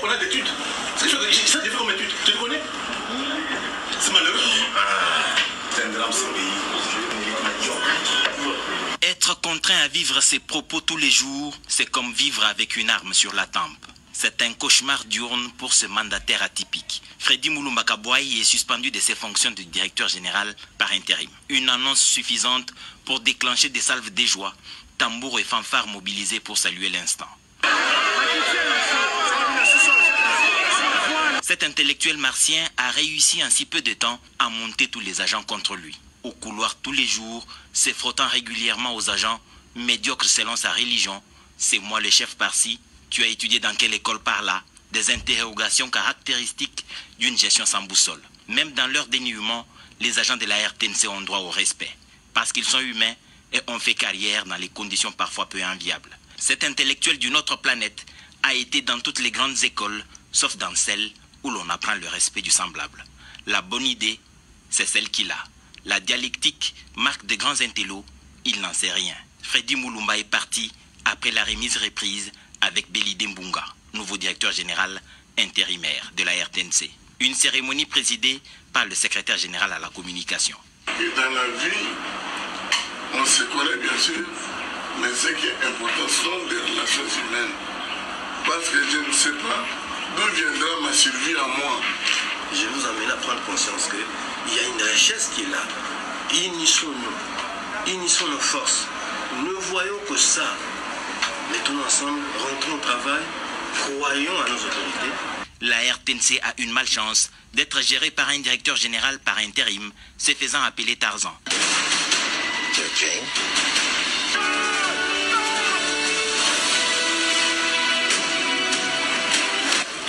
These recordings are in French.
on a des études. Ça, j'ai fait comme étude. Tu le connais? C'est malheureux. C'est un drame sans pays. Être contraint à vivre ses propos tous les jours, c'est comme vivre avec une arme sur la tempe. C'est un cauchemar diurne pour ce mandataire atypique. Freddy Mulumba Kabouaï est suspendu de ses fonctions de directeur général par intérim. Une annonce suffisante pour déclencher des salves de joie, tambours et fanfares mobilisés pour saluer l'instant. Cet intellectuel martien a réussi en si peu de temps à monter tous les agents contre lui. Au couloir tous les jours, se frottant régulièrement aux agents, médiocres selon sa religion. C'est moi le chef par-ci, tu as étudié dans quelle école par-là? Des interrogations caractéristiques d'une gestion sans boussole. Même dans leur dénuement, les agents de la RTNC ont droit au respect. Parce qu'ils sont humains et ont fait carrière dans les conditions parfois peu enviables. Cet intellectuel d'une autre planète a été dans toutes les grandes écoles, sauf dans celles où l'on apprend le respect du semblable. La bonne idée, c'est celle qu'il a. La dialectique marque de grands intellos, il n'en sait rien. Freddy Mulumba est parti après la remise reprise avec Belide Mbunga, nouveau directeur général intérimaire de la RTNC. Une cérémonie présidée par le secrétaire général à la communication. Et dans la vie, on se connaît bien sûr, mais ce qui est important sont les relations humaines. Parce que je ne sais pas d'où viendra ma survie à moi. Je vous amène à prendre conscience qu'il y a une richesse qui est là. Unissons nos forces. Ne voyons que ça. Mettons ensemble, rentrons au travail, croyons à nos autorités. La RTNC a une malchance d'être gérée par un directeur général par intérim, se faisant appeler Tarzan. Okay.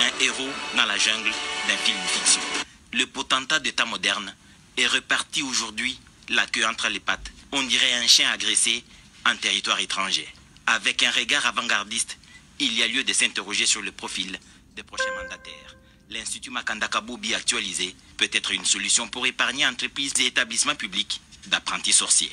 Un héros dans la jungle d'un film fiction. Le potentat d'état moderne est reparti aujourd'hui, la queue entre les pattes. On dirait un chien agressé en territoire étranger. Avec un regard avant-gardiste, il y a lieu de s'interroger sur le profil des prochains mandataires. L'Institut Makanda Kaboubi actualisé peut être une solution pour épargner entreprises et établissements publics d'apprentis sorciers.